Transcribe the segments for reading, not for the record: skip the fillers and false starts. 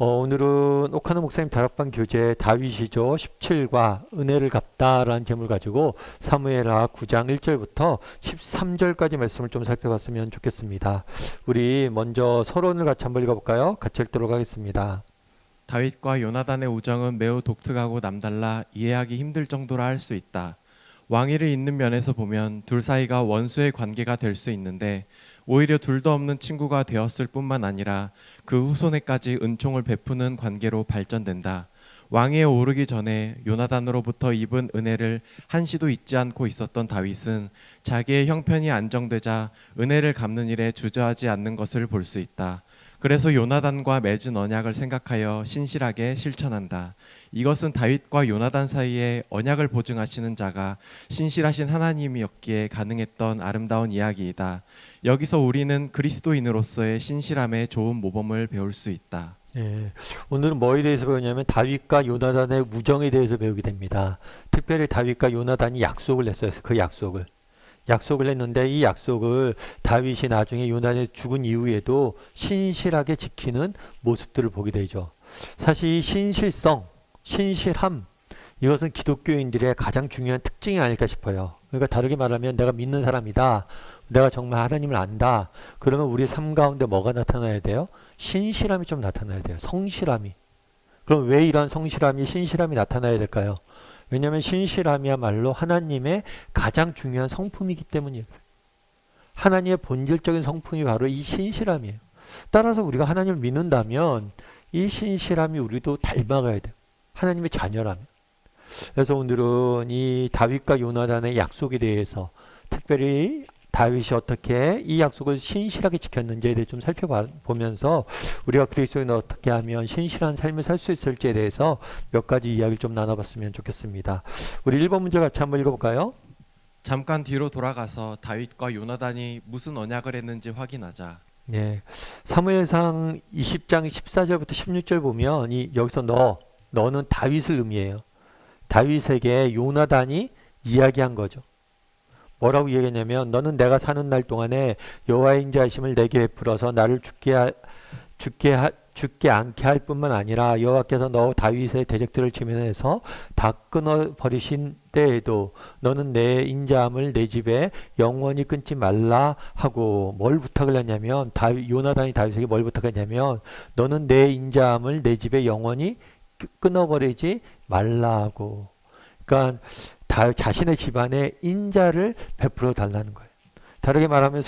오늘은 오카노 목사님 다락방 교재 다윗이죠. 17과 은혜를 갚다라는 제목을 가지고 사무엘하 9장 1절부터 13절까지 말씀을 좀 살펴봤으면 좋겠습니다. 우리 먼저 서론을 같이 한번 읽어볼까요? 같이 읽도록 하겠습니다. 다윗과 요나단의 우정은 매우 독특하고 남달라 이해하기 힘들 정도라 할 수 있다. 왕위를 잇는 면에서 보면 둘 사이가 원수의 관계가 될 수 있는데 오히려 둘도 없는 친구가 되었을 뿐만 아니라 그 후손에까지 은총을 베푸는 관계로 발전된다. 왕위에 오르기 전에 요나단으로부터 입은 은혜를 한시도 잊지 않고 있었던 다윗은 자기의 형편이 안정되자 은혜를 갚는 일에 주저하지 않는 것을 볼 수 있다. 그래서 요나단과 맺은 언약을 생각하여 신실하게 실천한다. 이것은 다윗과 요나단 사이에 언약을 보증하시는 자가 신실하신 하나님이었기에 가능했던 아름다운 이야기이다. 여기서 우리는 그리스도인으로서의 신실함의 좋은 모범을 배울 수 있다. 예, 오늘은 뭐에 대해서 배우냐면 다윗과 요나단의 우정에 대해서 배우게 됩니다. 특별히 다윗과 요나단이 약속을 했어요. 그 약속을 했는데 이 약속을 다윗이 나중에 요나단이 죽은 이후에도 신실하게 지키는 모습들을 보게 되죠. 사실 이 신실함, 이것은 기독교인들의 가장 중요한 특징이 아닐까 싶어요. 그러니까 다르게 말하면 내가 믿는 사람이다. 내가 정말 하나님을 안다. 그러면 우리 삶 가운데 뭐가 나타나야 돼요? 신실함이 좀 나타나야 돼요. 성실함이. 그럼 왜 이런 성실함이, 신실함이 나타나야 될까요? 왜냐하면 신실함이야말로 하나님의 가장 중요한 성품이기 때문이에요. 하나님의 본질적인 성품이 바로 이 신실함이에요. 따라서 우리가 하나님을 믿는다면 이 신실함이 우리도 닮아가야 돼요. 하나님의 자녀라면. 그래서 오늘은 이 다윗과 요나단의 약속에 대해서 특별히 다윗이 어떻게 이 약속을 신실하게 지켰는지에 대해 좀 살펴보면서 우리가 그리스도인은 어떻게 하면 신실한 삶을 살 수 있을지에 대해서 몇 가지 이야기를 좀 나눠봤으면 좋겠습니다. 우리 1번 문제 같이 한번 읽어볼까요? 잠깐 뒤로 돌아가서 다윗과 요나단이 무슨 언약을 했는지 확인하자. 네, 사무엘상 20장 14절부터 16절 보면 여기서 너는 다윗을 의미해요. 다윗에게 요나단이 이야기한 거죠. 뭐라고 이야기했냐면 너는 내가 사는 날 동안에 여호와의 인자하심을 내게 베풀어서 나를 죽게 않게 할 뿐만 아니라 여호와께서 너 다윗의 대적들을 지면에서 다 끊어 버리신 때에도 너는 내 인자함을 내 집에 영원히 끊지 말라 하고 뭘 부탁을 했냐면 요나단이 다윗에게 뭘 부탁했냐면 너는 내 인자함을 내 집에 영원히 끊어버리지 말라 하고 그러니까 자신의 집안에 인자를 베풀어 달라는 거예요. 다르게 말하면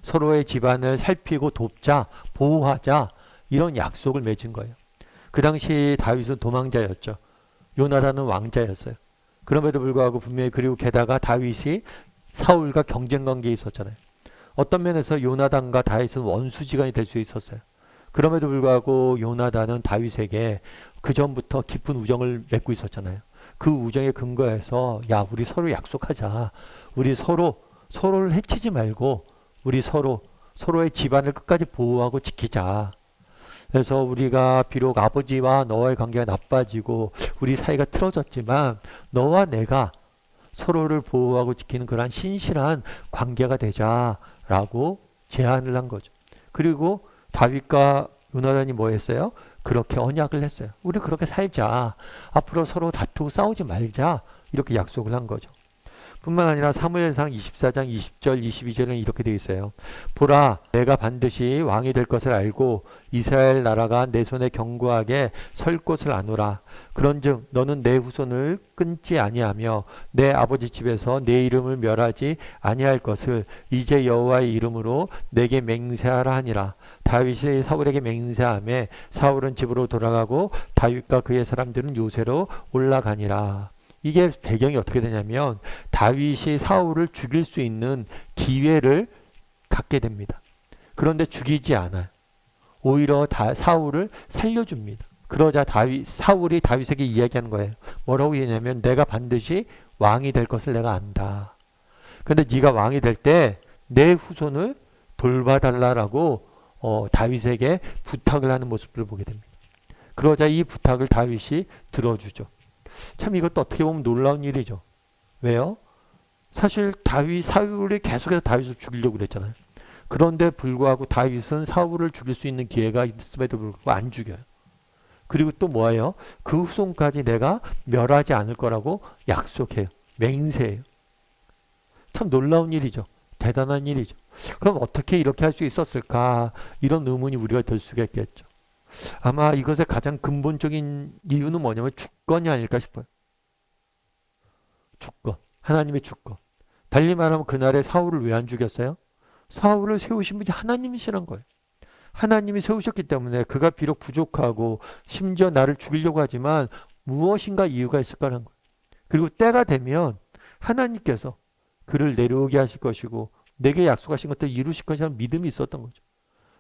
서로의 집안을 살피고 돕자, 보호하자 이런 약속을 맺은 거예요. 그 당시 다윗은 도망자였죠. 요나단은 왕자였어요. 그럼에도 불구하고 분명히 그리고 게다가 다윗이 사울과 경쟁 관계에 있었잖아요. 어떤 면에서 요나단과 다윗은 원수지간이 될 수 있었어요. 그럼에도 불구하고 요나단은 다윗에게 그 전부터 깊은 우정을 맺고 있었잖아요. 그 우정에 근거해서 야 우리 서로 약속하자. 우리 서로를 해치지 말고 우리 서로의 집안을 끝까지 보호하고 지키자. 그래서 우리가 비록 아버지와 너와의 관계가 나빠지고 우리 사이가 틀어졌지만 너와 내가 서로를 보호하고 지키는 그러한 신실한 관계가 되자라고 제안을 한 거죠. 그리고 다윗과 요나단이 뭐 했어요? 그렇게 언약을 했어요. 우리 그렇게 살자. 앞으로 서로 다투고 싸우지 말자. 이렇게 약속을 한 거죠. 뿐만 아니라 사무엘상 24장 20절 22절은 이렇게 되어 있어요. 보라 내가 반드시 왕이 될 것을 알고 이스라엘 나라가 내 손에 견고하게 설 곳을 아노라. 그런즉 너는 내 후손을 끊지 아니하며 내 아버지 집에서 내 이름을 멸하지 아니할 것을 이제 여호와의 이름으로 내게 맹세하라 하니라. 다윗이 사울에게 맹세하며 사울은 집으로 돌아가고 다윗과 그의 사람들은 요새로 올라가니라. 이게 배경이 어떻게 되냐면 다윗이 사울을 죽일 수 있는 기회를 갖게 됩니다. 그런데 죽이지 않아요. 오히려 사울을 살려줍니다. 그러자 사울이 다윗에게 이야기하는 거예요. 뭐라고 얘기하냐면 내가 반드시 왕이 될 것을 내가 안다. 그런데 네가 왕이 될 때 내 후손을 돌봐달라고 다윗에게 부탁을 하는 모습들을 보게 됩니다. 그러자 이 부탁을 다윗이 들어주죠. 참 이것도 어떻게 보면 놀라운 일이죠. 왜요? 사실 사울이 계속해서 다윗을 죽이려고 그랬잖아요. 그런데 불구하고 다윗은 사울을 죽일 수 있는 기회가 있음에도 불구하고 안 죽여요. 그리고 또 뭐예요? 그 후손까지 내가 멸하지 않을 거라고 약속해요. 맹세해요. 참 놀라운 일이죠. 대단한 일이죠. 그럼 어떻게 이렇게 할 수 있었을까? 이런 의문이 우리가 들 수가 있겠죠. 아마 이것의 가장 근본적인 이유는 뭐냐면 주권이 아닐까 싶어요. 주권. 하나님의 주권. 달리 말하면 그날에 사울을 왜 안 죽였어요? 사울을 세우신 분이 하나님이시란 거예요. 하나님이 세우셨기 때문에 그가 비록 부족하고 심지어 나를 죽이려고 하지만 무엇인가 이유가 있을 거라는 거예요. 그리고 때가 되면 하나님께서 그를 내려오게 하실 것이고 내게 약속하신 것들 이루실 것이라는 믿음이 있었던 거죠.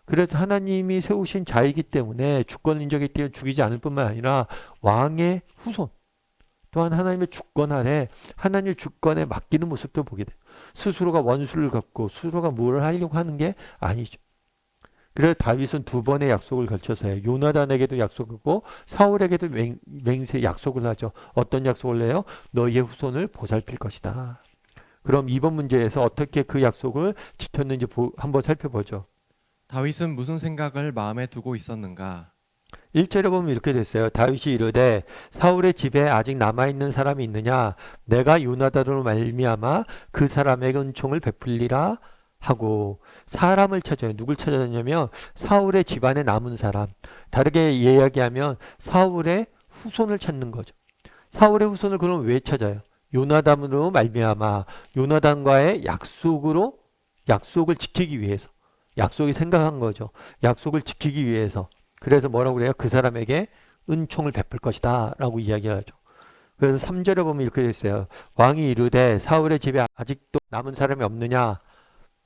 그래서 하나님이 세우신 자이기 때문에 주권 인정이기 때문에 죽이지 않을 뿐만 아니라 왕의 후손 또한 하나님의 주권 아래 하나님의 주권에 맡기는 모습도 보게 돼요. 스스로가 원수를 갚고 스스로가 뭘 하려고 하는 게 아니죠. 그래서 다윗은 두 번의 약속을 걸쳐서 해요. 요나단에게도 약속하고 사울에게도 맹세 약속을 하죠. 어떤 약속을 해요? 너희의 후손을 보살필 것이다. 그럼 이번 문제에서 어떻게 그 약속을 지켰는지 한번 살펴보죠. 다윗은 무슨 생각을 마음에 두고 있었는가? 1절에 보면 이렇게 됐어요. 다윗이 이르되 사울의 집에 아직 남아있는 사람이 있느냐? 내가 요나단으로 말미암아 그 사람에게 은총을 베풀리라 하고 사람을 찾아요. 누굴 찾았냐면 사울의 집안에 남은 사람. 다르게 이야기하면 사울의 후손을 찾는 거죠. 사울의 후손을 그럼 왜 찾아요? 요나단으로 말미암아 요나단과의 약속을 지키기 위해서. 약속이 생각한 거죠. 약속을 지키기 위해서. 그래서 뭐라고 그래요? 그 사람에게 은총을 베풀 것이다 라고 이야기를 하죠. 그래서 3절에 보면 이렇게 돼 있어요. 왕이 이르되 사울의 집에 아직도 남은 사람이 없느냐?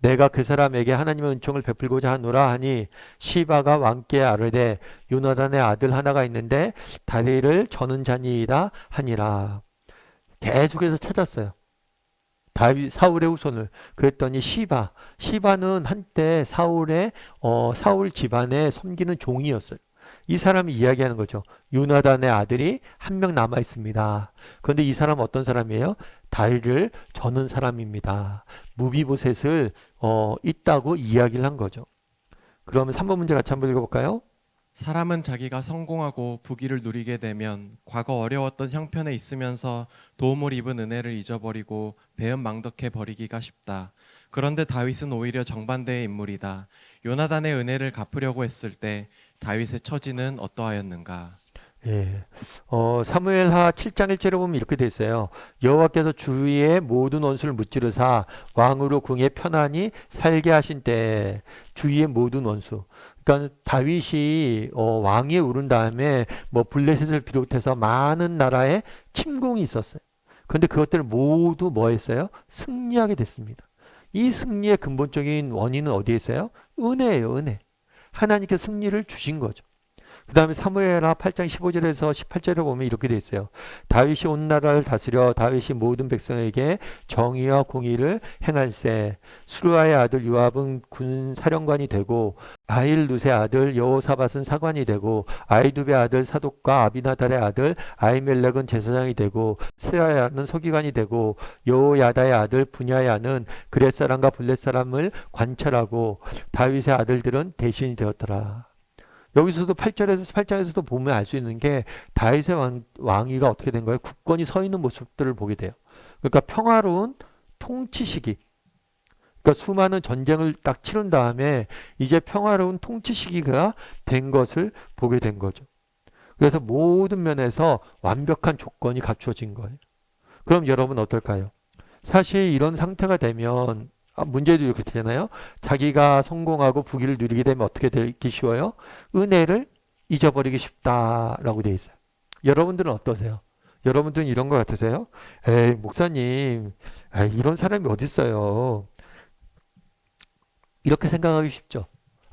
내가 그 사람에게 하나님의 은총을 베풀고자 하노라 하니 시바가 왕께 아뢰되 요나단의 아들 하나가 있는데 다리를 저는 자니이다 하니라. 계속해서 찾았어요. 사울의 후손을. 그랬더니 시바는 한때 사울 집안에 섬기는 종이었어요. 이 사람이 이야기하는 거죠. 요나단의 아들이 한 명 남아 있습니다. 그런데 이 사람은 어떤 사람이에요? 다리를 저는 사람입니다. 무비보셋을 있다고 이야기를 한 거죠. 그러면 3번 문제 같이 한번 읽어볼까요? 사람은 자기가 성공하고 부귀를 누리게 되면 과거 어려웠던 형편에 있으면서 도움을 입은 은혜를 잊어버리고 배은망덕해 버리기가 쉽다. 그런데 다윗은 오히려 정반대의 인물이다. 요나단의 은혜를 갚으려고 했을 때 다윗의 처지는 어떠하였는가? 예. 사무엘하 7장 1절에 보면 이렇게 돼 있어요. 여호와께서 주위의 모든 원수를 무찌르사 왕으로 궁에 편안히 살게 하신 때 주위의 모든 원수. 그러니까 다윗이 왕위에 오른 다음에 뭐 블레셋을 비롯해서 많은 나라에 침공이 있었어요. 그런데 그것들을 모두 뭐 했어요? 승리하게 됐습니다. 이 승리의 근본적인 원인은 어디에 있어요? 은혜예요, 은혜. 하나님께서 승리를 주신 거죠. 그 다음에 사무엘하 8장 15절에서 18절에 보면 이렇게 돼 있어요. 다윗이 온 나라를 다스려 다윗이 모든 백성에게 정의와 공의를 행할세. 수르아의 아들 요압은 군 사령관이 되고 아힐룻의 아들 여호사밧은 사관이 되고 아이두베의 아들 사독과 아비나달의 아들 아히멜렉은 제사장이 되고 스라야는 서기관이 되고 여호야다의 아들 분야야는 그렛 사람과 블렛 사람을 관찰하고 다윗의 아들들은 대신이 되었더라. 여기서도 8장에서도 보면 알 수 있는 게 다윗의 왕위가 어떻게 된 거예요? 국권이 서 있는 모습들을 보게 돼요. 그러니까 평화로운 통치 시기. 그러니까 수많은 전쟁을 딱 치른 다음에 이제 평화로운 통치 시기가 된 것을 보게 된 거죠. 그래서 모든 면에서 완벽한 조건이 갖추어진 거예요. 그럼 여러분 어떨까요? 사실 이런 상태가 되면 문제도 이렇게 되잖아요. 자기가 성공하고 부귀를 누리게 되면 어떻게 되기 쉬워요? 은혜를 잊어버리기 쉽다라고 되어 있어요. 여러분들은 어떠세요? 여러분들은 이런 것 같으세요? 에이, 목사님, 에이, 이런 사람이 어디 있어요? 이렇게 생각하기 쉽죠.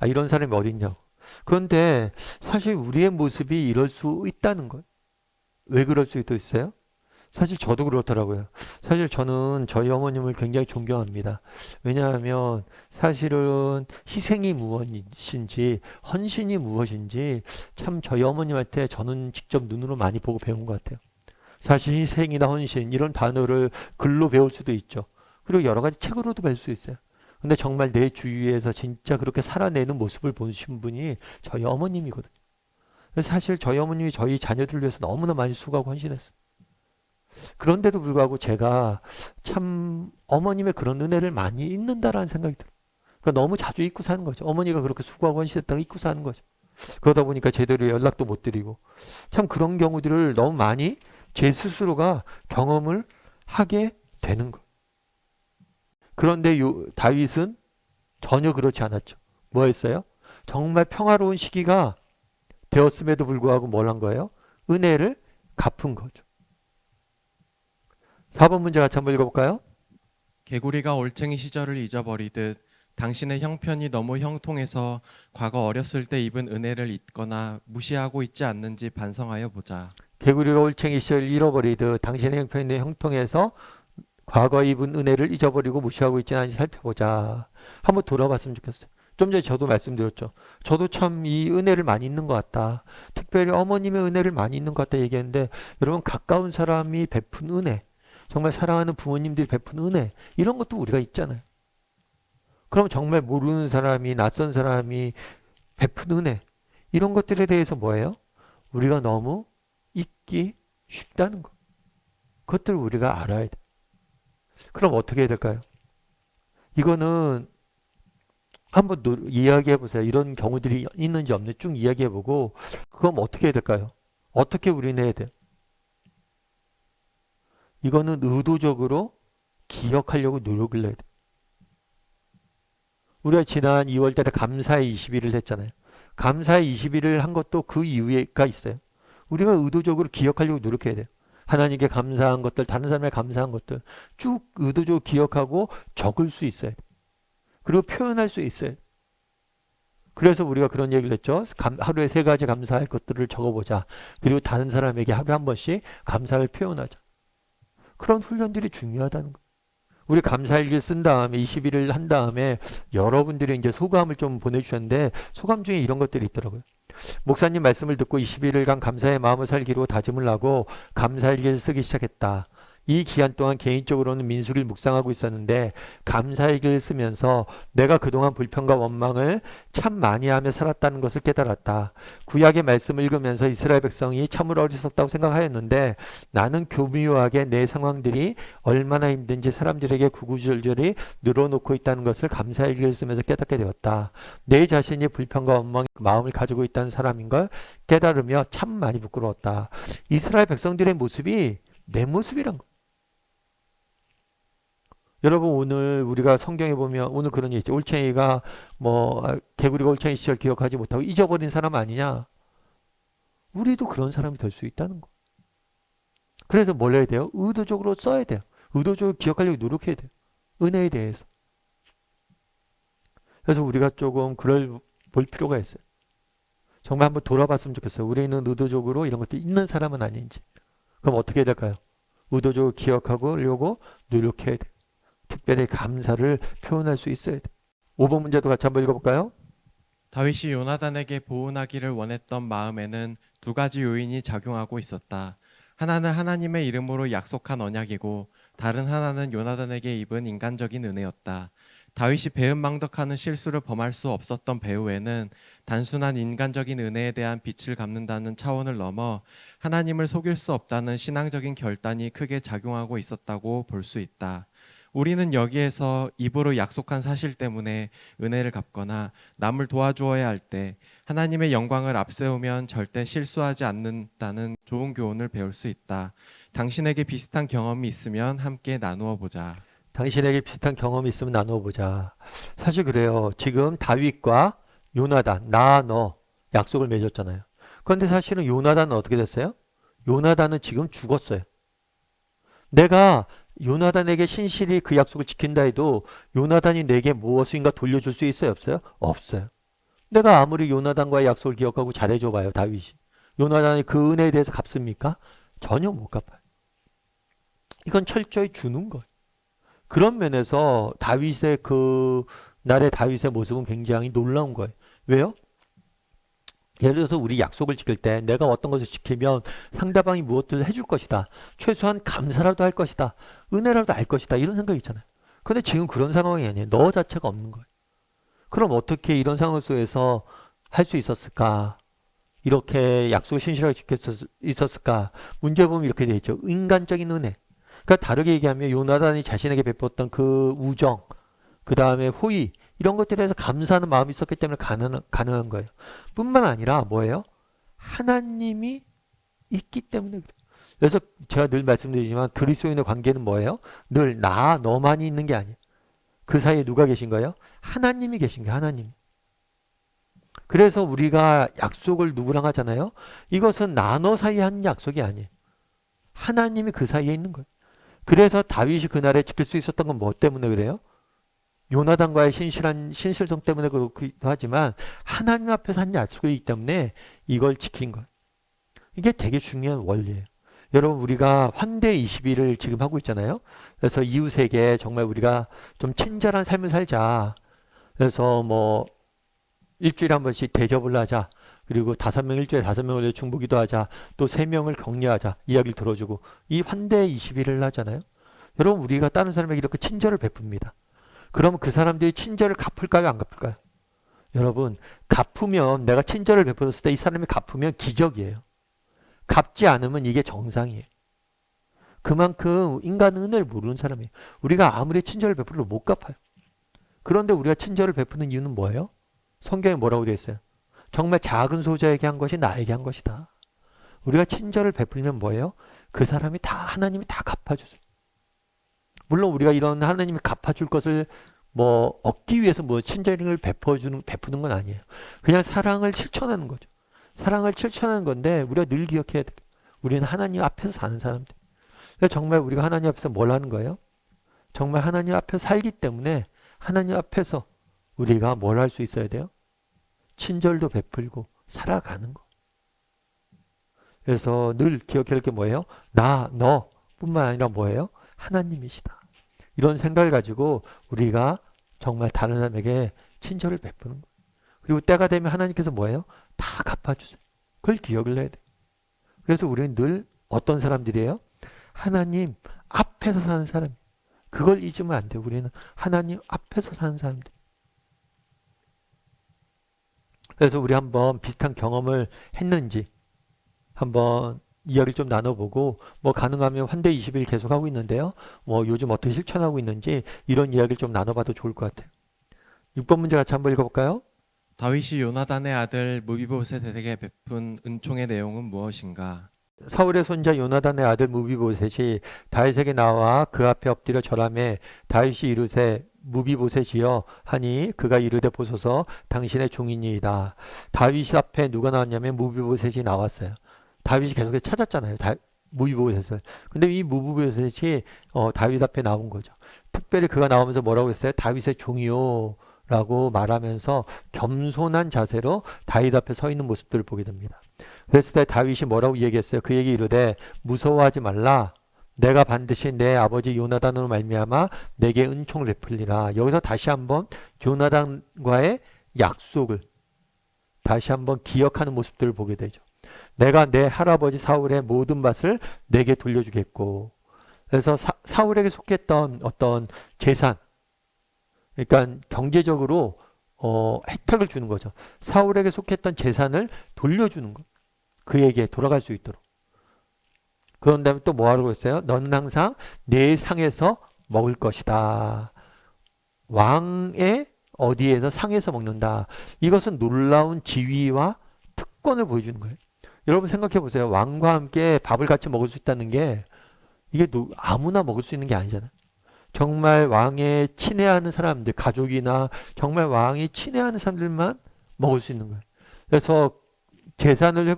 이런 사람이 어디 있냐고. 그런데 사실 우리의 모습이 이럴 수 있다는 거예요. 왜 그럴 수 있어요? 사실 저도 그렇더라고요. 사실 저는 저희 어머님을 굉장히 존경합니다. 왜냐하면 사실은 희생이 무엇인지 헌신이 무엇인지 참 저희 어머님한테 저는 직접 눈으로 많이 보고 배운 것 같아요. 사실 희생이나 헌신 이런 단어를 글로 배울 수도 있죠. 그리고 여러 가지 책으로도 배울 수 있어요. 근데 정말 내 주위에서 진짜 그렇게 살아내는 모습을 보신 분이 저희 어머님이거든요. 그래서 사실 저희 어머님이 저희 자녀들을 위해서 너무나 많이 수고하고 헌신했어요. 그런데도 불구하고 제가 참 어머님의 그런 은혜를 많이 잊는다라는 생각이 들어요. 그러니까 너무 자주 잊고 사는 거죠. 어머니가 그렇게 수고하고 헌신했다고 잊고 사는 거죠. 그러다 보니까 제대로 연락도 못 드리고 참 그런 경우들을 너무 많이 제 스스로가 경험을 하게 되는 거예요. 그런데 다윗은 전혀 그렇지 않았죠. 뭐 했어요? 정말 평화로운 시기가 되었음에도 불구하고 뭘 한 거예요? 은혜를 갚은 거죠. 4번 문제 같이 한번 읽어볼까요? 개구리가 올챙이 시절을 잊어버리듯 당신의 형편이 너무 형통해서 과거 어렸을 때 입은 은혜를 잊거나 무시하고 있지 않는지 반성하여 보자. 개구리가 올챙이 시절을 잃어버리듯 당신의 형편이 형통해서 과거 입은 은혜를 잊어버리고 무시하고 있지는 않은지 살펴보자. 한번 돌아봤으면 좋겠어요. 좀 전에 저도 말씀드렸죠. 저도 참 이 은혜를 많이 잊는 것 같다. 특별히 어머님의 은혜를 많이 잊는 것 같다 얘기했는데 여러분 가까운 사람이 베푼 은혜, 정말 사랑하는 부모님들이 베푼 은혜 이런 것도 우리가 있잖아요. 그럼 정말 모르는 사람이 낯선 사람이 베푼 은혜 이런 것들에 대해서 뭐예요? 우리가 너무 잊기 쉽다는 것. 그것들을 우리가 알아야 돼. 그럼 어떻게 해야 될까요? 이거는 한번 이야기해 보세요. 이런 경우들이 있는지 없는지 쭉 이야기해 보고 그럼 어떻게 해야 될까요? 어떻게 우리는 해야 돼요? 이거는 의도적으로 기억하려고 노력을 해야 돼요. 우리가 지난 2월 달에 감사의 20일을 했잖아요. 감사의 20일을 한 것도 그 이유가 있어요. 우리가 의도적으로 기억하려고 노력해야 돼요. 하나님께 감사한 것들, 다른 사람에게 감사한 것들 쭉 의도적으로 기억하고 적을 수 있어야 돼요. 그리고 표현할 수 있어요. 그래서 우리가 그런 얘기를 했죠. 하루에 3가지 감사할 것들을 적어보자. 그리고 다른 사람에게 하루에 한 번씩 감사를 표현하자. 그런 훈련들이 중요하다는 거예요. 우리 감사일기를 쓴 다음에 20일을 한 다음에 여러분들이 이제 소감을 좀 보내주셨는데 소감 중에 이런 것들이 있더라고요. 목사님 말씀을 듣고 21일간 감사의 마음을 살기로 다짐을 하고 감사일기를 쓰기 시작했다. 이 기간 동안 개인적으로는 민수기를 묵상하고 있었는데 감사일기를 쓰면서 내가 그동안 불평과 원망을 참 많이 하며 살았다는 것을 깨달았다. 구약의 말씀을 읽으면서 이스라엘 백성이 참으로 어리석다고 생각하였는데 나는 교묘하게 내 상황들이 얼마나 힘든지 사람들에게 구구절절히 늘어놓고 있다는 것을 감사일기를 쓰면서 깨닫게 되었다. 내 자신이 불평과 원망의 마음을 가지고 있다는 사람인 걸 깨달으며 참 많이 부끄러웠다. 이스라엘 백성들의 모습이 내 모습이란 거. 여러분 오늘 우리가 성경에 보면 오늘 그런 얘기 있죠. 올챙이가 개구리가 올챙이 시절 기억하지 못하고 잊어버린 사람 아니냐. 우리도 그런 사람이 될 수 있다는 거. 그래서 뭘 해야 돼요? 의도적으로 써야 돼요. 의도적으로 기억하려고 노력해야 돼요. 은혜에 대해서. 그래서 우리가 조금 그걸 볼 필요가 있어요. 정말 한번 돌아봤으면 좋겠어요. 우리는 의도적으로 이런 것들 잊는 사람은 아닌지. 그럼 어떻게 해야 될까요? 의도적으로 기억하려고 노력해야 돼요. 특별히 감사를 표현할 수 있어야 돼. 5번 문제도 같이 한번 읽어볼까요? 다윗이 요나단에게 보은하기를 원했던 마음에는 2가지 요인이 작용하고 있었다. 하나는 하나님의 이름으로 약속한 언약이고 다른 하나는 요나단에게 입은 인간적인 은혜였다. 다윗이 배은망덕하는 실수를 범할 수 없었던 배후에는 단순한 인간적인 은혜에 대한 빚을 갚는다는 차원을 넘어 하나님을 속일 수 없다는 신앙적인 결단이 크게 작용하고 있었다고 볼 수 있다. 우리는 여기에서 입으로 약속한 사실 때문에 은혜를 갚거나 남을 도와주어야 할 때 하나님의 영광을 앞세우면 절대 실수하지 않는다는 좋은 교훈을 배울 수 있다. 당신에게 비슷한 경험이 있으면 함께 나누어 보자. 당신에게 비슷한 경험이 있으면 나누어 보자. 사실 그래요. 지금 다윗과 요나단, 나, 너 약속을 맺었잖아요. 그런데 사실은 요나단은 어떻게 됐어요? 요나단은 지금 죽었어요. 내가 요나단에게 신실히 그 약속을 지킨다 해도 요나단이 내게 무엇인가 돌려줄 수 있어요? 없어요? 없어요. 내가 아무리 요나단과의 약속을 기억하고 잘해줘 봐요. 다윗이. 요나단이 그 은혜에 대해서 갚습니까? 전혀 못 갚아요. 이건 철저히 주는 거예요. 그런 면에서 다윗의 날의 다윗의 모습은 굉장히 놀라운 거예요. 왜요? 예를 들어서 우리 약속을 지킬 때 내가 어떤 것을 지키면 상대방이 무엇을 해줄 것이다. 최소한 감사라도 할 것이다. 은혜라도 알 것이다. 이런 생각이 있잖아요. 그런데 지금 그런 상황이 아니에요. 너 자체가 없는 거예요. 그럼 어떻게 이런 상황 속에서 할 수 있었을까? 이렇게 약속을 신실하게 지킬 수 있었을까? 문제 보면 이렇게 되어 있죠. 인간적인 은혜. 그러니까 다르게 얘기하면 요나단이 자신에게 베풀었던 그 우정, 그 다음에 호의, 이런 것들에 대해서 감사하는 마음이 있었기 때문에 가능한 거예요. 뿐만 아니라 뭐예요? 하나님이 있기 때문에 그래요. 그래서 제가 늘 말씀드리지만 그리스도인의 관계는 뭐예요? 늘 나, 너만이 있는 게 아니에요. 그 사이에 누가 계신 거예요? 하나님이 계신 거예요. 하나님. 그래서 우리가 약속을 누구랑 하잖아요. 이것은 나, 너 사이에 한 약속이 아니에요. 하나님이 그 사이에 있는 거예요. 그래서 다윗이 그날에 지킬 수 있었던 건 뭐 때문에 그래요? 요나단과의 신실성 때문에 그렇기도 하지만 하나님 앞에서 한 약속이기 때문에 이걸 지킨 거예요. 이게 되게 중요한 원리예요. 여러분 우리가 환대 20일을 지금 하고 있잖아요. 그래서 이웃에게 정말 우리가 좀 친절한 삶을 살자. 그래서 뭐 일주일에 한 번씩 대접을 하자. 그리고 5명 일주일에 5명을 중보기도 하자. 또 3명을 격려하자. 이야기를 들어주고 이 환대 20일을 하잖아요. 여러분 우리가 다른 사람에게 이렇게 친절을 베풉니다. 그러면 그 사람들이 친절을 갚을까요? 안 갚을까요? 여러분 갚으면 내가 친절을 베풀었을 때 이 사람이 갚으면 기적이에요. 갚지 않으면 이게 정상이에요. 그만큼 인간은 은혜를 모르는 사람이에요. 우리가 아무리 친절을 베풀어도 못 갚아요. 그런데 우리가 친절을 베푸는 이유는 뭐예요? 성경에 뭐라고 되어 있어요? 정말 작은 소자에게 한 것이 나에게 한 것이다. 우리가 친절을 베풀면 뭐예요? 그 사람이 다 하나님이 다 갚아주세요. 물론 우리가 이런 하나님이 갚아줄 것을 뭐 얻기 위해서 뭐 친절을 베푸는 건 아니에요. 그냥 사랑을 실천하는 거죠. 사랑을 실천하는 건데 우리가 늘 기억해야 돼요. 우리는 하나님 앞에서 사는 사람들. 정말 우리가 하나님 앞에서 뭘 하는 거예요? 정말 하나님 앞에서 살기 때문에 하나님 앞에서 우리가 뭘 할 수 있어야 돼요? 친절도 베풀고 살아가는 거. 그래서 늘 기억해야 할 게 뭐예요? 나, 너 뿐만 아니라 뭐예요? 하나님이시다. 이런 생각을 가지고 우리가 정말 다른 사람에게 친절을 베푸는 거예요. 그리고 때가 되면 하나님께서 뭐예요? 다 갚아주세요. 그걸 기억을 해야 돼요. 그래서 우리는 늘 어떤 사람들이에요? 하나님 앞에서 사는 사람. 그걸 잊으면 안 돼요. 우리는 하나님 앞에서 사는 사람들. 그래서 우리 한번 비슷한 경험을 했는지 한번 이야기를 좀 나눠보고 뭐 가능하면 환대 20일 계속 하고 있는데요. 뭐 요즘 어떻게 실천하고 있는지 이런 이야기를 좀 나눠봐도 좋을 것 같아요. 6번 문제 같이 한번 읽어볼까요? 다윗이 요나단의 아들 무비보셋에게 베푼 은총의 내용은 무엇인가? 사울의 손자 요나단의 아들 무비보셋이 다윗에게 나와 그 앞에 엎드려 절하매 다윗이 이르되 무비보셋이여 하니 그가 이르되 보소서 당신의 종이니이다. 다윗 앞에 누가 나왔냐면 무비보셋이 나왔어요. 다윗이 계속 찾았잖아요. 무비보셋을. 근데 이 무비보셋이 다윗 앞에 나온 거죠. 특별히 그가 나오면서 뭐라고 했어요? 다윗의 종이요 라고 말하면서 겸손한 자세로 다윗 앞에 서 있는 모습들을 보게 됩니다. 그랬을 때 다윗이 뭐라고 얘기했어요? 그 얘기 이르되 무서워하지 말라. 내가 반드시 내 아버지 요나단으로 말미암아 내게 은총을 베풀리라. 여기서 다시 한번 요나단과의 약속을 다시 한번 기억하는 모습들을 보게 되죠. 내가 내 할아버지 사울의 모든 밭을 내게 돌려주겠고. 그래서 사울에게 속했던 어떤 재산, 그러니까 경제적으로 혜택을 주는 거죠. 사울에게 속했던 재산을 돌려주는 것. 그에게 돌아갈 수 있도록. 그런 다음에 또 뭐 하라고 했어요? 너는 항상 내 상에서 먹을 것이다. 왕의 어디에서 상에서 먹는다. 이것은 놀라운 지위와 특권을 보여주는 거예요. 여러분 생각해 보세요. 왕과 함께 밥을 같이 먹을 수 있다는 게 이게 아무나 먹을 수 있는 게 아니잖아요. 정말 왕에 친애하는 사람들, 가족이나 정말 왕이 친애하는 사람들만 먹을 수 있는 거예요. 그래서 재산을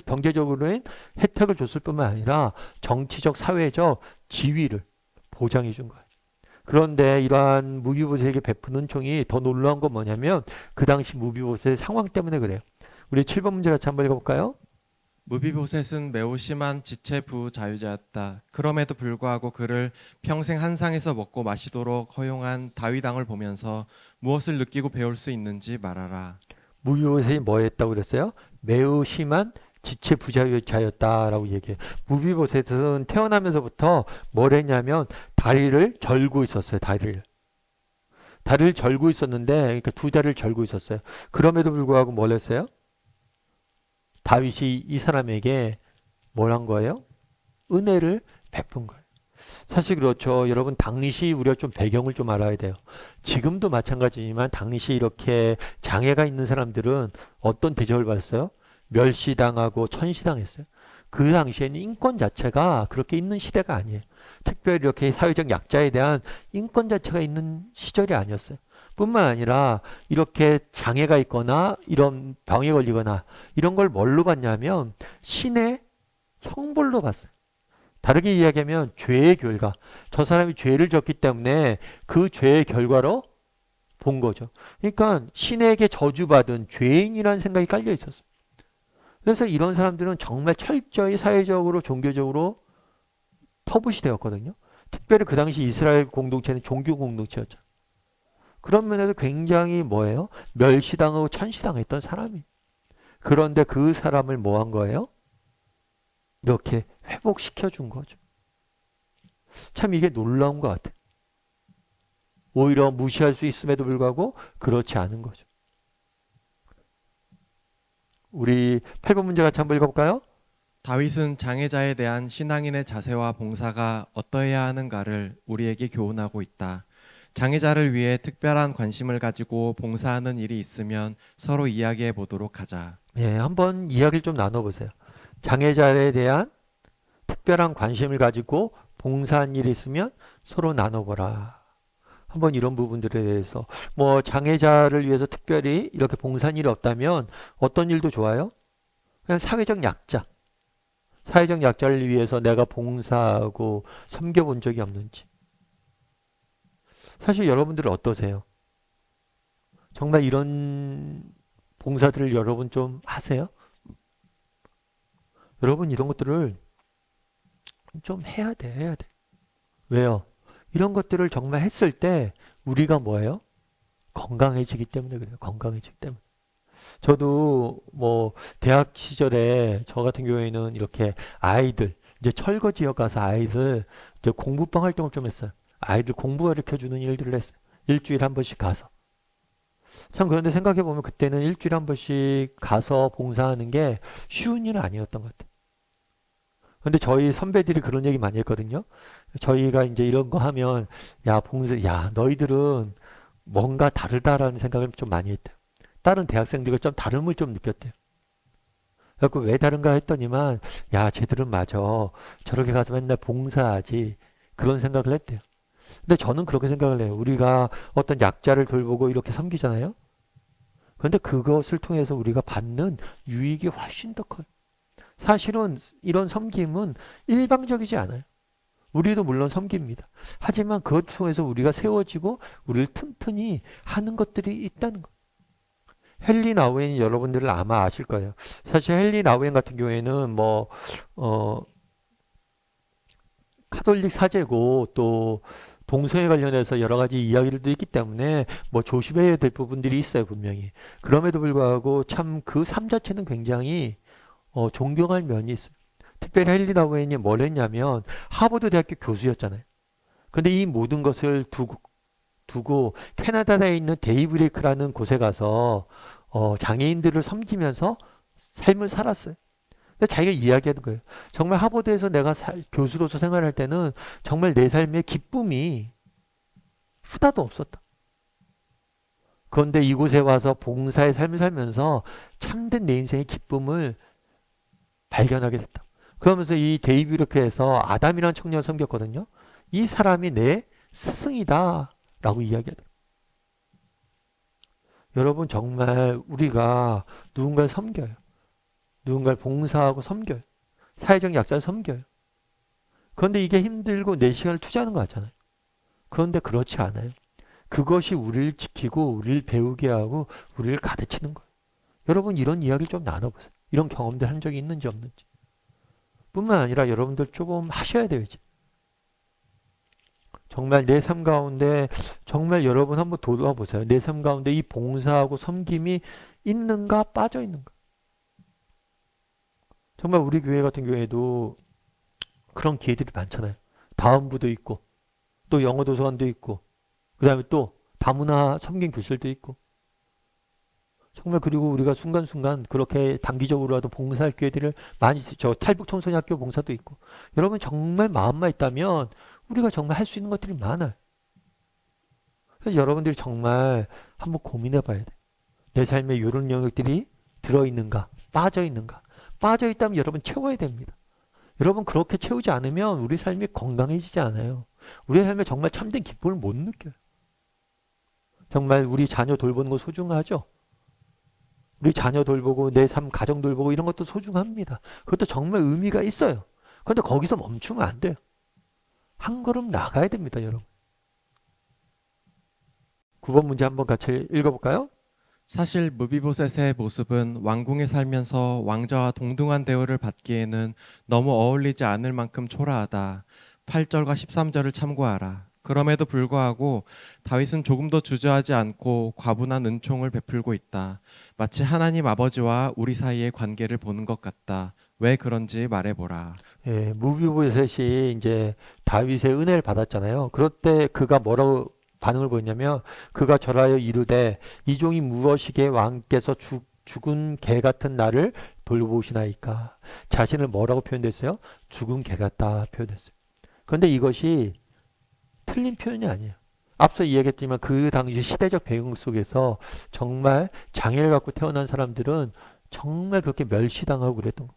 경제적으로는 혜택을 줬을 뿐만 아니라 정치적, 사회적 지위를 보장해 준 거예요. 그런데 이러한 무비보셋에게 베푸는 총이 더 놀라운 건 뭐냐면 그 당시 무비보셋의 상황 때문에 그래요. 우리 7번 문제 같이 한번 읽어볼까요? 무비보셋은 매우 심한 지체 부자유자였다. 그럼에도 불구하고 그를 평생 한 상에서 먹고 마시도록 허용한 다윗 왕을 보면서 무엇을 느끼고 배울 수 있는지 말하라. 무비보셋이 뭐 했다고 그랬어요? 매우 심한 지체 부자유자였다라고 얘기해요. 무비보셋은 태어나면서부터 뭘 했냐면 다리를 절고 있었어요. 다리를 절고 있었는데 그러니까 두 다리를 절고 있었어요. 그럼에도 불구하고 뭘 했어요? 다윗이 이 사람에게 뭘 한 거예요? 은혜를 베푼 거예요. 사실 그렇죠. 여러분 당시 우리가 좀 배경을 좀 알아야 돼요. 지금도 마찬가지지만 당시 이렇게 장애가 있는 사람들은 어떤 대접을 받았어요? 멸시당하고 천시당했어요. 그 당시에는 인권 자체가 그렇게 있는 시대가 아니에요. 특별히 이렇게 사회적 약자에 대한 인권 자체가 있는 시절이 아니었어요. 뿐만 아니라 이렇게 장애가 있거나 이런 병에 걸리거나 이런 걸 뭘로 봤냐면 신의 형벌로 봤어요. 다르게 이야기하면 죄의 결과. 저 사람이 죄를 졌기 때문에 그 죄의 결과로 본 거죠. 그러니까 신에게 저주받은 죄인이라는 생각이 깔려 있었어요. 그래서 이런 사람들은 정말 철저히 사회적으로 종교적으로 터부시 되었거든요. 특별히 그 당시 이스라엘 공동체는 종교 공동체였죠. 그런 면에서 굉장히 뭐예요? 멸시당하고 천시당했던 사람이. 그런데 그 사람을 뭐 한 거예요? 이렇게 회복시켜 준 거죠. 참 이게 놀라운 것 같아요. 오히려 무시할 수 있음에도 불구하고 그렇지 않은 거죠. 우리 8번 문제 같이 한번 읽어볼까요? 다윗은 장애자에 대한 신앙인의 자세와 봉사가 어떠해야 하는가를 우리에게 교훈하고 있다. 장애자를 위해 특별한 관심을 가지고 봉사하는 일이 있으면 서로 이야기해 보도록 하자. 예, 한번 이야기를 좀 나눠보세요. 장애자에 대한 특별한 관심을 가지고 봉사한 일이 있으면 서로 나눠보라. 한번 이런 부분들에 대해서 뭐 장애자를 위해서 특별히 이렇게 봉사한 일이 없다면 어떤 일도 좋아요? 그냥 사회적 약자. 사회적 약자를 위해서 내가 봉사하고 섬겨본 적이 없는지. 사실 여러분들은 어떠세요? 정말 이런 봉사들을 여러분 좀 하세요? 여러분 이런 것들을 좀 해야 돼, 해야 돼. 왜요? 이런 것들을 정말 했을 때 우리가 뭐예요? 건강해지기 때문에 그래요. 건강해지기 때문에. 저도 뭐 대학 시절에 저 같은 경우에는 이렇게 아이들 이제 철거 지역 가서 아이들 이제 공부방 활동을 좀 했어요. 아이들 공부 가르쳐 주는 일들을 했어요. 일주일에 한 번씩 가서. 참 그런데 생각해 보면 그때는 일주일에 한 번씩 가서 봉사하는 게 쉬운 일은 아니었던 것 같아요. 근데 저희 선배들이 그런 얘기 많이 했거든요. 저희가 이제 이런 거 하면 야 봉사 야 너희들은 뭔가 다르다라는 생각을 좀 많이 했대요. 다른 대학생들과 좀 다름을 좀 느꼈대요. 그래서 왜 다른가 했더니만 야 쟤들은 맞아. 저렇게 가서 맨날 봉사하지. 그런 생각을 했대요. 근데 저는 그렇게 생각을 해요. 우리가 어떤 약자를 돌보고 이렇게 섬기잖아요. 그런데 그것을 통해서 우리가 받는 유익이 훨씬 더 커요. 사실은 이런 섬김은 일방적이지 않아요. 우리도 물론 섬깁니다. 하지만 그것 통해서 우리가 세워지고 우리를 튼튼히 하는 것들이 있다는 거. 헨리 나우엔 여러분들은 아마 아실 거예요. 사실 헨리 나우엔 같은 경우에는 뭐 카톨릭 사제고 또 동성애 관련해서 여러 가지 이야기들도 있기 때문에 뭐 조심해야 될 부분들이 있어요, 분명히. 그럼에도 불구하고 참 그 삶 자체는 굉장히 존경할 면이 있어요. 특별히 헨리 나우엔이 뭘 했냐면 하버드 대학교 교수였잖아요. 근데 이 모든 것을 두고 캐나다에 있는 데이브레이크라는 곳에 가서 장애인들을 섬기면서 삶을 살았어요. 근데 자기가 이야기하는 거예요. 정말 하버드에서 내가 교수로서 생활할 때는 정말 내 삶의 기쁨이 하나도 없었다. 그런데 이곳에 와서 봉사의 삶을 살면서 참된 내 인생의 기쁨을 발견하게 됐다. 그러면서 이 데이브레이크에서 아담이라는 청년을 섬겼거든요. 이 사람이 내 스승이다 라고 이야기하더라고요. 여러분 정말 우리가 누군가를 섬겨요. 누군가를 봉사하고 섬겨요. 사회적 약자를 섬겨요. 그런데 이게 힘들고 내 시간을 투자하는 거 같잖아요. 그런데 그렇지 않아요. 그것이 우리를 지키고 우리를 배우게 하고 우리를 가르치는 거예요. 여러분 이런 이야기를 좀 나눠보세요. 이런 경험들 한 적이 있는지 없는지. 뿐만 아니라 여러분들 조금 하셔야 돼요. 이제. 정말 내 삶 가운데 정말 여러분 한번 돌아보세요. 내 삶 가운데 이 봉사하고 섬김이 있는가 빠져 있는가. 정말 우리 교회 같은 경우에도 그런 기회들이 많잖아요. 다음부도 있고 또 영어 도서관도 있고 그 다음에 또 다문화 섬김 교실도 있고 정말 그리고 우리가 순간순간 그렇게 단기적으로라도 봉사할 기회들을 많이 저 탈북 청소년 학교 봉사도 있고 여러분 정말 마음만 있다면 우리가 정말 할 수 있는 것들이 많아요. 그래서 여러분들이 정말 한번 고민해 봐야 돼. 내 삶에 이런 영역들이 들어있는가? 빠져있는가? 빠져있다면 여러분 채워야 됩니다. 여러분 그렇게 채우지 않으면 우리 삶이 건강해지지 않아요. 우리 삶에 정말 참된 기쁨을 못 느껴요. 정말 우리 자녀 돌보는 거 소중하죠? 우리 자녀 돌보고 내 삶 가정 돌보고 이런 것도 소중합니다. 그것도 정말 의미가 있어요. 그런데 거기서 멈추면 안 돼요. 한 걸음 나가야 됩니다, 여러분. 9번 문제 한번 같이 읽어볼까요? 사실 무비보셋의 모습은 왕궁에 살면서 왕자와 동등한 대우를 받기에는 너무 어울리지 않을 만큼 초라하다. 8절과 13절을 참고하라. 그럼에도 불구하고 다윗은 조금도 주저하지 않고 과분한 은총을 베풀고 있다. 마치 하나님 아버지와 우리 사이의 관계를 보는 것 같다. 왜 그런지 말해보라. 예, 무비보셋이 이제 다윗의 은혜를 받았잖아요. 그럴 때 그가 뭐라고 반응을 보였냐면 그가 절하여 이르되 이 종이 무엇이게 왕께서 죽은 개 같은 나를 돌보시나이까. 자신을 뭐라고 표현됐어요? 죽은 개 같다 표현됐어요. 그런데 이것이 틀린 표현이 아니에요. 앞서 이야기했지만 그 당시 시대적 배경 속에서 정말 장애를 갖고 태어난 사람들은 정말 그렇게 멸시당하고 그랬던 거예요.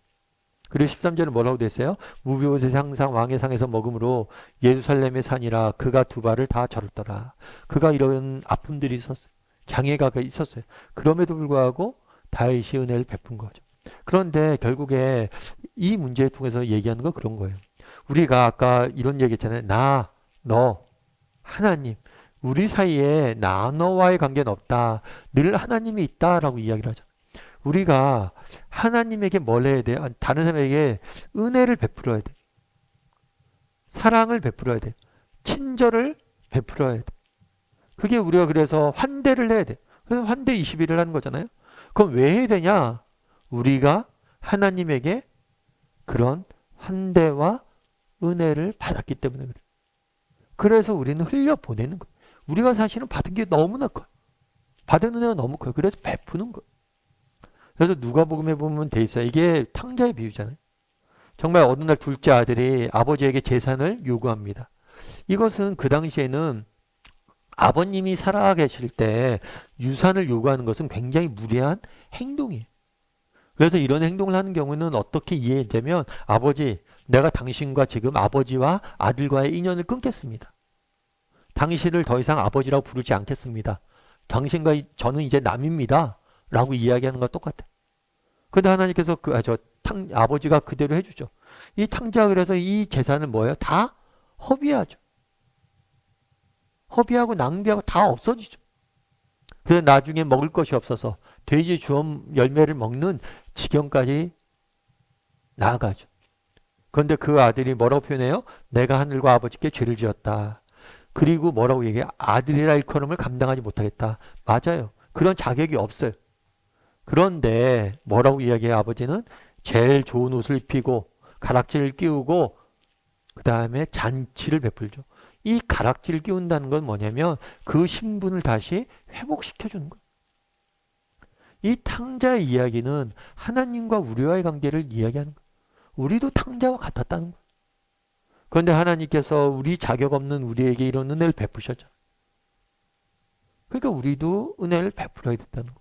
그리고 13절은 뭐라고 됐어요? 무비보셋이 항상 왕의 상에서 먹음으로 예루살렘의 산이라 그가 두 발을 다 저렸더라. 그가 이런 아픔들이 있었어요. 장애가 있었어요. 그럼에도 불구하고 다윗이 은혜를 베푼 거죠. 그런데 결국에 이 문제를 통해서 얘기하는 건 그런 거예요. 우리가 아까 이런 얘기 했잖아요. 나, 너, 하나님. 우리 사이에 나, 너와의 관계는 없다. 늘 하나님이 있다라고 이야기를 하죠. 우리가 하나님에게 뭘 해야 돼요? 다른 사람에게 은혜를 베풀어야 돼. 사랑을 베풀어야 돼. 친절을 베풀어야 돼. 그게 우리가 그래서 환대를 해야 돼. 그래서 환대 20일을 하는 거잖아요. 그럼 왜 해야 되냐? 우리가 하나님에게 그런 환대와 은혜를 받았기 때문에 그래. 그래서 우리는 흘려보내는 거예요. 우리가 사실은 받은 게 너무나 커요. 받은 은혜가 너무 커요. 그래서 베푸는 거예요. 그래서 누가복음에 보면 돼 있어요. 이게 탕자의 비유잖아요. 정말 어느 날 둘째 아들이 아버지에게 재산을 요구합니다. 이것은 그 당시에는 아버님이 살아계실 때 유산을 요구하는 것은 굉장히 무례한 행동이에요. 그래서 이런 행동을 하는 경우는 어떻게 이해되면 아버지, 내가 당신과 지금 아버지와 아들과의 인연을 끊겠습니다. 당신을 더 이상 아버지라고 부르지 않겠습니다. 당신과 저는 이제 남입니다. 라고 이야기하는 것과 똑같아. 근데 하나님께서 아버지가 그대로 해주죠. 이 탕자가 그래서 이 재산을 뭐예요? 다 허비하죠. 허비하고 낭비하고 다 없어지죠. 그래서 나중에 먹을 것이 없어서 돼지 주엄 열매를 먹는 지경까지 나아가죠. 그런데 그 아들이 뭐라고 표현해요? 내가 하늘과 아버지께 죄를 지었다. 그리고 뭐라고 얘기해요? 아들이라 일컬음을 감당하지 못하겠다. 맞아요. 그런 자격이 없어요. 그런데 뭐라고 이야기해요? 아버지는 제일 좋은 옷을 입히고 가락지를 끼우고 그 다음에 잔치를 베풀죠. 이 가락지를 끼운다는 건 뭐냐면 그 신분을 다시 회복시켜주는 거예요. 이 탕자의 이야기는 하나님과 우리와의 관계를 이야기하는 거예요. 우리도 탕자와 같았다는 거예요. 그런데 하나님께서 우리 자격 없는 우리에게 이런 은혜를 베푸셨잖아요. 그러니까 우리도 은혜를 베풀어야 된다는 거예요.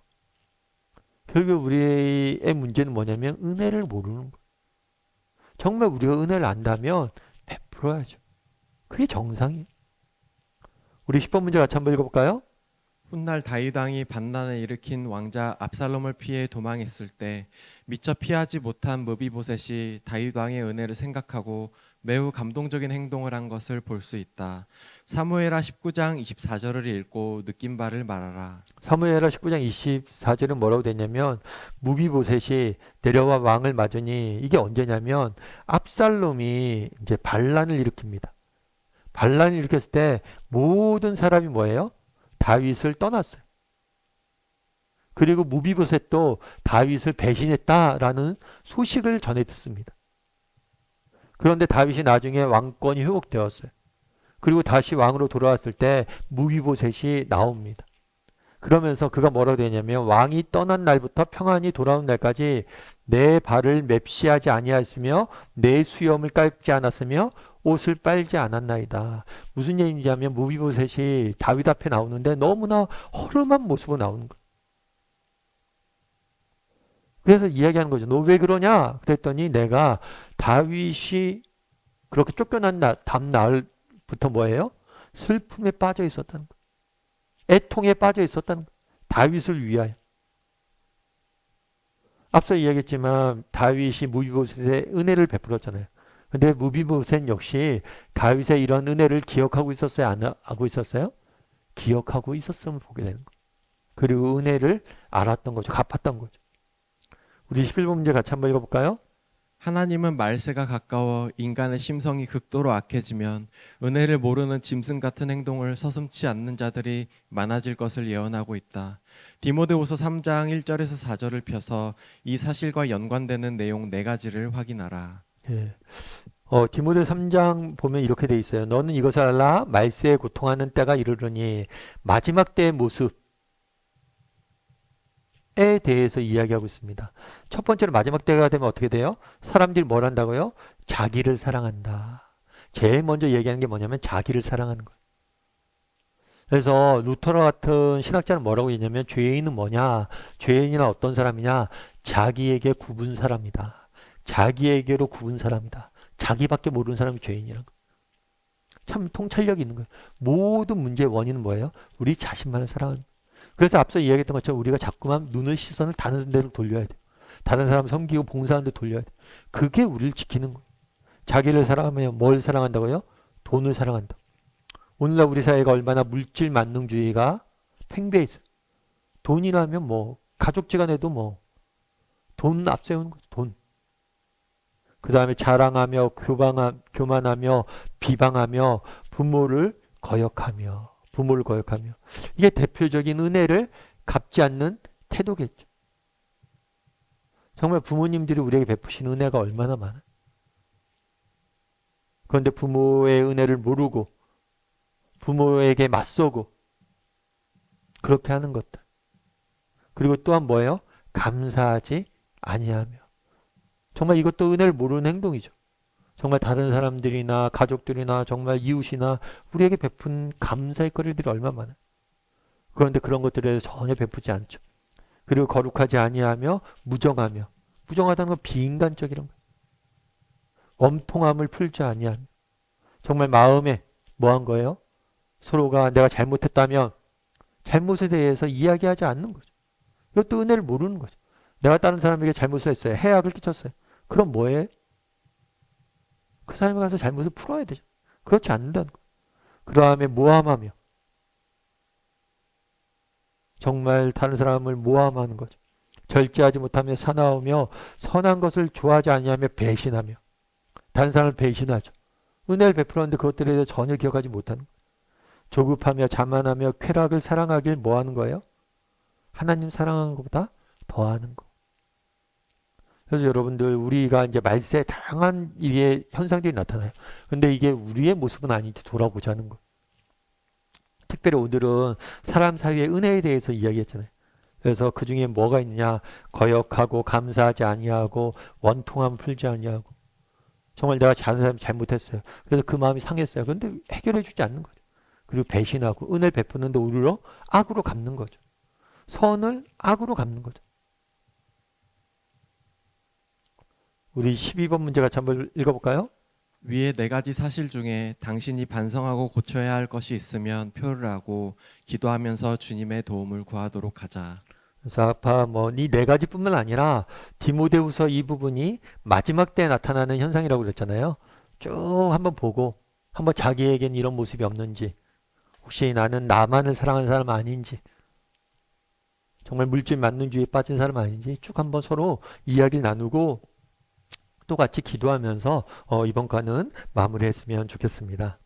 결국 우리의 문제는 뭐냐면 은혜를 모르는 거예요. 정말 우리가 은혜를 안다면 베풀어야죠. 그게 정상이에요. 우리 10번 문제 같이 한번 읽어볼까요? 훗날 다윗 왕이 반란을 일으킨 왕자 압살롬을 피해 도망했을 때 미처 피하지 못한 무비보셋이 다윗 왕의 은혜를 생각하고 매우 감동적인 행동을 한 것을 볼 수 있다. 사무엘하 19장 24절을 읽고 느낀 바를 말하라. 사무엘하 19장 24절은 뭐라고 됐냐면 무비보셋이 내려와 왕을 맞으니 이게 언제냐면 압살롬이 이제 반란을 일으킵니다. 반란을 일으켰을 때 모든 사람이 뭐예요? 다윗을 떠났어요. 그리고 무비보셋도 다윗을 배신했다라는 소식을 전해 듣습니다. 그런데 다윗이 나중에 왕권이 회복되었어요. 그리고 다시 왕으로 돌아왔을 때 무비보셋이 나옵니다. 그러면서 그가 뭐라고 되냐면 왕이 떠난 날부터 평안히 돌아온 날까지 내 발을 맵시하지 아니하였으며 내 수염을 깎지 않았으며 옷을 빨지 않았나이다. 무슨 얘기냐면 무비보셋이 다윗 앞에 나오는데 너무나 허름한 모습으로 나오는 거예요. 그래서 이야기하는 거죠. 너 왜 그러냐? 그랬더니 내가 다윗이 그렇게 쫓겨난 다음 날부터 뭐예요? 슬픔에 빠져 있었다는 거예요. 애통에 빠져 있었다는 거예요. 다윗을 위하여. 앞서 이야기했지만 다윗이 무비보셋에 은혜를 베풀었잖아요. 근데 무비보셋 역시 다윗의 이런 은혜를 기억하고 있었어요? 안 하고 있었어요? 기억하고 있었음을 보게 되는 거예요. 그리고 은혜를 알았던 거죠. 갚았던 거죠. 우리 11번 문제 같이 한번 읽어볼까요? 하나님은 말세가 가까워 인간의 심성이 극도로 악해지면 은혜를 모르는 짐승 같은 행동을 서슴지 않는 자들이 많아질 것을 예언하고 있다. 디모데후서 3장 1절에서 4절을 펴서 이 사실과 연관되는 내용 4가지를 확인하라. 예. 디모데 3장 보면 이렇게 돼 있어요. 너는 이것을 알라. 말세에 고통하는 때가 이르르니 마지막 때의 모습에 대해서 이야기하고 있습니다. 첫 번째로 마지막 때가 되면 어떻게 돼요? 사람들이 뭘 한다고요? 자기를 사랑한다. 제일 먼저 얘기하는 게 뭐냐면 자기를 사랑하는 거예요. 그래서 루터러 같은 신학자는 뭐라고 했냐면 죄인은 뭐냐? 죄인이나 어떤 사람이냐? 자기에게 굽은 사람이다. 자기에게로 굽은 사람이다. 자기밖에 모르는 사람이 죄인이라는 거예요. 참 통찰력이 있는 거예요. 모든 문제의 원인은 뭐예요? 우리 자신만을 사랑하는 거예요. 그래서 앞서 이야기했던 것처럼 우리가 자꾸만 눈을 시선을 다른 데로 돌려야 돼요. 다른 사람 섬기고 봉사하는 데 돌려야 돼요. 그게 우리를 지키는 거예요. 자기를 사랑하면 뭘 사랑한다고요? 돈을 사랑한다. 오늘날 우리 사회가 얼마나 물질 만능주의가 팽배해 있어요. 돈이라면 뭐 가족지간에도 뭐 돈 앞세우는 거죠. 돈. 그 다음에 자랑하며 교만하며 비방하며 부모를 거역하며 이게 대표적인 은혜를 갚지 않는 태도겠죠. 정말 부모님들이 우리에게 베푸신 은혜가 얼마나 많아요. 그런데 부모의 은혜를 모르고 부모에게 맞서고 그렇게 하는 것들. 그리고 또한 뭐예요? 감사하지 아니하며. 정말 이것도 은혜를 모르는 행동이죠. 정말 다른 사람들이나 가족들이나 정말 이웃이나 우리에게 베푼 감사의 거리들이 얼마나 많아요. 그런데 그런 것들에 대해서 전혀 베푸지 않죠. 그리고 거룩하지 아니하며 무정하며. 무정하다는 건 비인간적이란 거예요. 원통함을 풀지 아니하며. 정말 마음에 뭐 한 거예요? 서로가 내가 잘못했다면 잘못에 대해서 이야기하지 않는 거죠. 이것도 은혜를 모르는 거죠. 내가 다른 사람에게 잘못을 했어요. 해악을 끼쳤어요. 그럼 뭐해? 그 사람이 가서 잘못을 풀어야 되죠. 그렇지 않는다는 거예요. 그 다음에 모함하며. 정말 다른 사람을 모함하는 거죠. 절제하지 못하며 사나우며 선한 것을 좋아하지 아니하며 배신하며. 다른 사람을 배신하죠. 은혜를 베풀었는데 그것들에 대해서 전혀 기억하지 못하는 거예요. 조급하며 자만하며 쾌락을 사랑하길 뭐 하는 거예요? 하나님 사랑하는 것보다 더하는 거. 그래서 여러분들 우리가 이제 말세에 다양한 일의 현상들이 나타나요. 근데 이게 우리의 모습은 아닌지 돌아보자는 거. 특별히 오늘은 사람 사이의 은혜에 대해서 이야기했잖아요. 그래서 그 중에 뭐가 있느냐? 거역하고 감사하지 아니하고 원통함 풀지 아니하고. 정말 내가 잘못했어요. 그래서 그 마음이 상했어요. 그런데 해결해 주지 않는 거죠. 그리고 배신하고 은혜를 베푸는데 오히려 악으로 갚는 거죠. 선을 악으로 갚는 거죠. 우리 12번 문제 같이 한번 읽어볼까요? 위의 4가지 사실 중에 당신이 반성하고 고쳐야 할 것이 있으면 표를 하고 기도하면서 주님의 도움을 구하도록 하자. 그래서 아까 이 4가지뿐만 아니라 디모데후서 이 부분이 마지막 때에 나타나는 현상이라고 그랬잖아요. 쭉 한번 보고 한번 자기에겐 이런 모습이 없는지, 혹시 나는 나만을 사랑하는 사람 아닌지, 정말 물질 만능주의에 빠진 사람 아닌지 쭉 한번 서로 이야기를 나누고 또 같이 기도하면서 이번 과는 마무리했으면 좋겠습니다.